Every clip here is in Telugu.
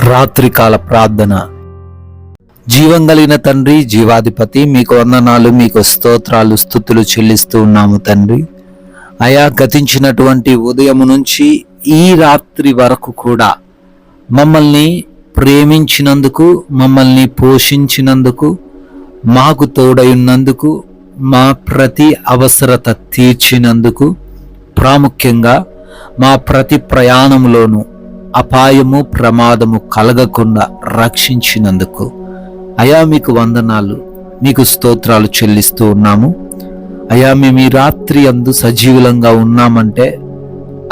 రాత్రికాల ప్రార్థన. జీవం కలిగిన తండ్రి, జీవాధిపతి, మీకు వందనాలు, మీకు స్తోత్రాలు, స్తుతులు చెల్లిస్తూ ఉన్నాము తండ్రి. అయా, గతించినటువంటి ఉదయం నుంచి ఈ రాత్రి వరకు కూడా మమ్మల్ని ప్రేమించినందుకు, మమ్మల్ని పోషించినందుకు, మాకు తోడయున్నందుకు, మా ప్రతి అవసరత తీర్చినందుకు, ప్రాముఖ్యంగా మా ప్రతి ప్రయాణంలోనూ అపాయము, ప్రమాదము కలగకుండా రక్షించినందుకు అయా మీకు వందనాలు, మీకు స్తోత్రాలు చెల్లిస్తూ ఉన్నాము. అయా, మేము ఈ రాత్రి అందు సజీవులంగా ఉన్నామంటే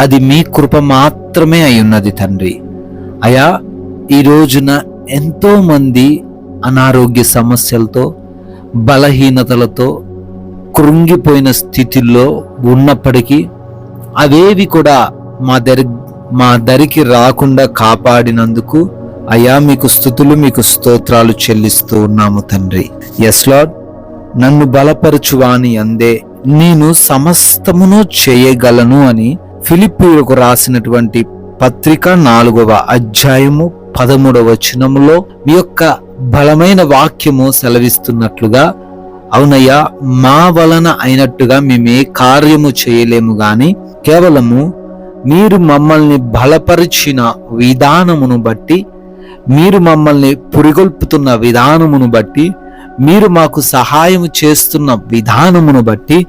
అది మీ కృప మాత్రమే అయి ఉన్నది తండ్రి. అయా, ఈ రోజున ఎంతోమంది అనారోగ్య సమస్యలతో, బలహీనతలతో, కృంగిపోయిన స్థితిలో ఉన్నప్పటికీ అవేవి కూడా మా దరికి రాకుండా కాపాడినందుకు అయా మీకు స్తుతులు, మీకు స్తోత్రాలు చెల్లిస్తూ ఉన్నాము తండ్రి. ఎస్ లార్డ్, నన్ను బలపరచువాని అందే నేను సమస్తమును చేయగలను అని ఫిలిప్పీయులకు రాసినటువంటి పత్రిక 4వ అధ్యాయము 13వ వచనములో మీ యొక్క బలమైన వాక్యము సెలవిస్తున్నట్లుగా, అవునయ్యా, మా వలన అయినట్టుగా మేమే కార్యము చేయలేము గాని కేవలము మీరు మమ్మల్ని బలపరిచిన విధానమును బట్టి, మీరు మమ్మల్ని పురిగొల్పుతున్న విధానమును బట్టి, మీరు మాకు సహాయం చేస్తున్న విధానమును బట్టి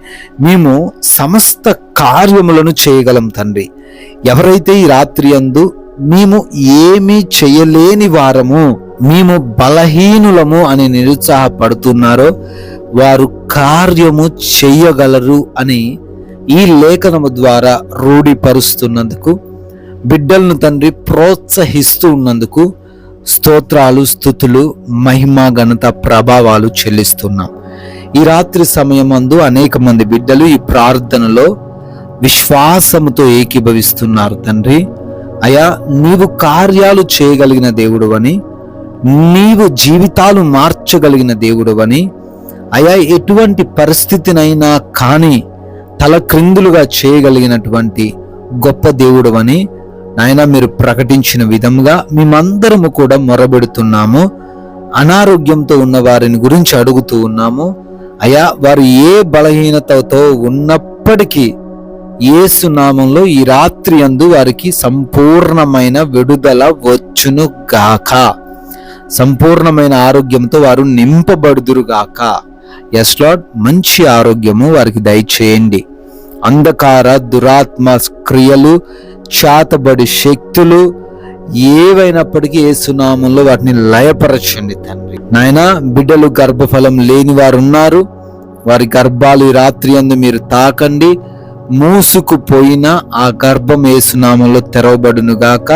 మేము సమస్త కార్యములను చేయగలం తండ్రి. ఎవరైతే ఈ రాత్రి అందు మేము ఏమీ చేయలేని వారము, మేము బలహీనులము అని నిరుత్సాహపడుతున్నారో వారు కార్యము చెయ్యగలరు అని ఈ లేఖనము ద్వారా రూఢిపరుస్తున్నందుకు, బిడ్డలను తండ్రి ప్రోత్సహిస్తూ ఉన్నందుకు స్తోత్రాలు, స్తుతులు, మహిమ, ఘనత, ప్రభావాలు చెల్లిస్తున్నాం. ఈ రాత్రి సమయమందు అనేక మంది బిడ్డలు ఈ ప్రార్థనలో విశ్వాసముతో ఏకీభవిస్తున్నారు తండ్రి. అయా, నీవు కార్యాలు చేయగలిగిన దేవుడువని, నీవు జీవితాలు మార్చగలిగిన దేవుడువని, అయా ఎటువంటి పరిస్థితినైనా కానీ తల క్రిందులుగా చేయగలిగినటువంటి గొప్ప దేవుడువని నాయన మీరు ప్రకటించిన విధముగా మేమందరము కూడా మొరబెడుతున్నాము. అనారోగ్యంతో ఉన్న వారిని గురించి అడుగుతూ ఉన్నాము. అయా, వారు ఏ బలహీనతతో ఉన్నప్పటికీ యేసు నామంలో ఈ రాత్రి అందు వారికి సంపూర్ణమైన విడుదల వచ్చును గాక, సంపూర్ణమైన ఆరోగ్యంతో వారు నింపబడుదురుగాక. ఎస్ లార్డ్, మంచి ఆరోగ్యము వారికి దయచేయండి. అంధకార దురాత్మ క్రియలు, చాతబడి శక్తులు ఏవైనప్పటికీ యేసు నామములో వాటిని లయపరచండి తండ్రి. నాయన, బిడ్డలు గర్భఫలం లేని వారు ఉన్నారు, వారి గర్భాలు ఈ రాత్రి అందు మీరు తాకండి. మూసుకుపోయిన ఆ గర్భం యేసు నామములో తెరవబడును గాక.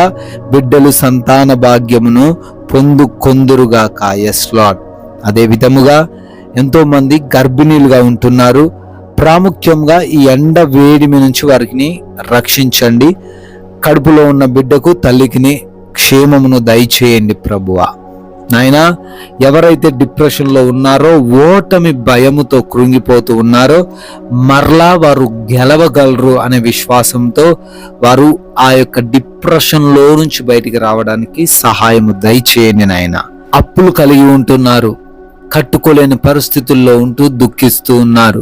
బిడ్డలు సంతాన భాగ్యమును పొందుకొందురుగాక. Yes lord. అదే విధముగా ఎంతో మంది గర్భిణీలుగా ఉంటున్నారు. ప్రాముఖ్యంగా ఈ ఎండ వేడిమి నుంచి వారిని రక్షించండి. కడుపులో ఉన్న బిడ్డకు, తల్లికిని క్షేమమును దయచేయండి ప్రభువా. నాయనా, ఎవరైతే డిప్రెషన్లో ఉన్నారో, ఓటమి భయముతో కృంగిపోతూ ఉన్నారో, మరలా వారు గెలవగలరు అనే విశ్వాసంతో వారు ఆ యొక్క డిప్రెషన్లో నుంచి బయటికి రావడానికి సహాయము దయచేయండి నాయనా. అప్పులు కలిగి ఉంటున్నారు, కట్టుకోలేని పరిస్థితుల్లో ఉంటూ దుఃఖిస్తూ ఉన్నారు.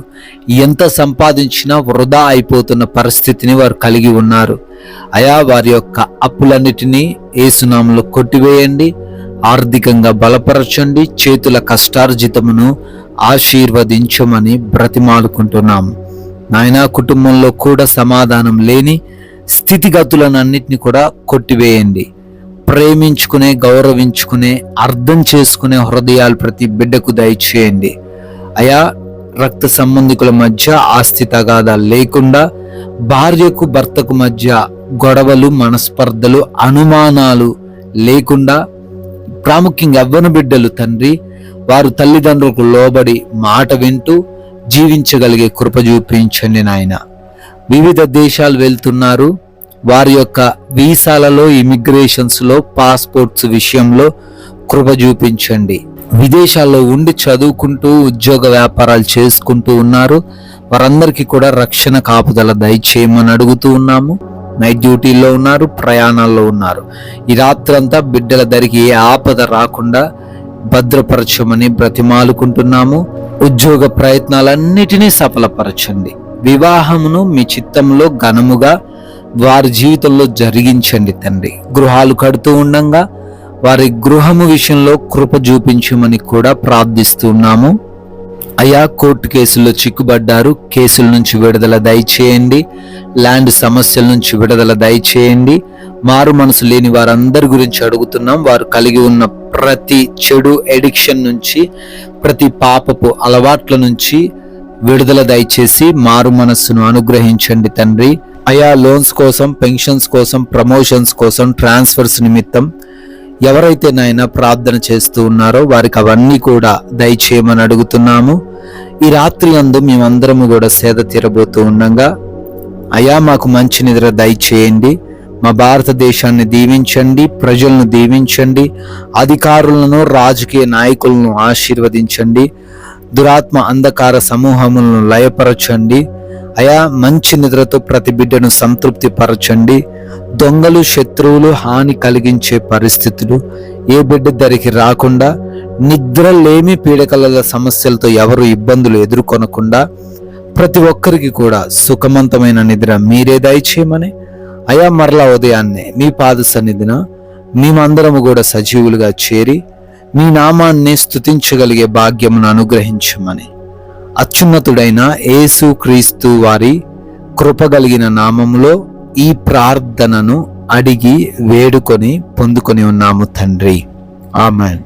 ఎంత సంపాదించినా వృధా అయిపోతున్న పరిస్థితిని వారు కలిగి ఉన్నారు. అయా, వారి యొక్క అప్పులన్నిటినీ యేసు నామములో కొట్టివేయండి. ఆర్థికంగా బలపరచండి. చేతుల కష్టార్జితమును ఆశీర్వదించమని బ్రతిమాలుకుంటున్నాము నాయనా. కుటుంబంలో కూడా సమాధానం లేని స్థితిగతులను అన్నిటిని కూడా కొట్టివేయండి. ప్రేమించుకునే, గౌరవించుకునే, అర్థం చేసుకునే హృదయాలు ప్రతి బిడ్డకు దయచేయండి. అయా, రక్త సంబంధికుల మధ్య ఆస్తి తగాదాలు లేకుండా, భార్యకు భర్తకు మధ్య గొడవలు, మనస్పర్ధలు, అనుమానాలు లేకుండా, ప్రాముఖ్యంగా యవ్వన బిడ్డలు తండ్రి, వారు తల్లిదండ్రులకు లోబడి మాట వింటూ జీవించగలిగే కృప చూపించండి నాయన. వివిధ దేశాలు వెళ్తున్నారు, వారి యొక్క వీసాలలో, ఇమిగ్రేషన్స్లో, పాస్పోర్ట్స్ విషయంలో కృప చూపించండి. విదేశాల్లో ఉండి చదువుకుంటూ ఉద్యోగ వ్యాపారాలు చేసుకుంటూ ఉన్నారు, వారందరికీ కూడా రక్షణ కాపుదల దయచేయమని అడుగుతూ ఉన్నాము. నైట్ డ్యూటీల్లో ఉన్నారు, ప్రయాణాల్లో ఉన్నారు. ఈ రాత్రంతా బిడ్డల దరికి ఏ ఆపద రాకుండా భద్రపరచమని బ్రతిమాలుకుంటున్నాము. ఉద్యోగ ప్రయత్నాలన్నిటినీ సఫలపరచండి. వివాహమును మీ చిత్తంలో ఘనముగా వారి జీవితంలో జరిగించండి తండ్రి. గృహాలు కడుతూ ఉండంగా వారి గృహము విషయంలో కృప చూపించమని కూడా ప్రార్థిస్తున్నాము. అయా, కోర్టు కేసుల్లో చిక్కుబడ్డారు, కేసుల నుంచి విడుదల దయచేయండి. ల్యాండ్ సమస్యల నుంచి విడుదల దయచేయండి. మారు మనసు లేని వారందరి గురించి అడుగుతున్నాం. వారు కలిగి ఉన్న ప్రతి చెడు ఎడిక్షన్ నుంచి, ప్రతి పాపపు అలవాట్ల నుంచి విడుదల దయచేసి మారు మనస్సును అనుగ్రహించండి తండ్రి. అయా, లోన్స్ కోసం, పెన్షన్స్ కోసం, ప్రమోషన్స్ కోసం, ట్రాన్స్ఫర్స్ నిమిత్తం ఎవరైతే నాయన ప్రార్థన చేస్తూ ఉన్నారో వారికి అవన్నీ కూడా దయచేయమని అడుగుతున్నాము. ఈ రాత్రి అందు మేమందరము కూడా సేద తీరబోతూ ఉండగా అయా, మాకు మంచి నిద్ర దయచేయండి. మా భారతదేశాన్ని దీవించండి, ప్రజలను దీవించండి, అధికారులను, రాజకీయ నాయకులను ఆశీర్వదించండి, దురాత్మ అంధకార సమూహములను లయపరచండి. అయా, మంచి నిద్రతో ప్రతి బిడ్డను సంతృప్తి పరచండి. దొంగలు, శత్రువులు, హాని కలిగించే పరిస్థితులు ఏ బిడ్డ దరికి రాకుండా, నిద్రలేమి పీడకల సమస్యలతో ఎవరు ఇబ్బందులు ఎదుర్కొనకుండా ప్రతి ఒక్కరికి కూడా సుఖవంతమైన నిద్ర మీరే దయచేయమని అయా, మరలా ఉదయాన్నే మీ పాద సన్నిధిన మేమందరము కూడా సజీవులుగా చేరి మీ నామాన్ని స్తుతించగలిగే భాగ్యమును అనుగ్రహించమని అత్యున్నతుడైన యేసు క్రీస్తు వారి కృపగలిగిన నామములో ఈ ప్రార్థనను అడిగి వేడుకొని పొందుకొని ఉన్నాము తండ్రి. ఆమెన్.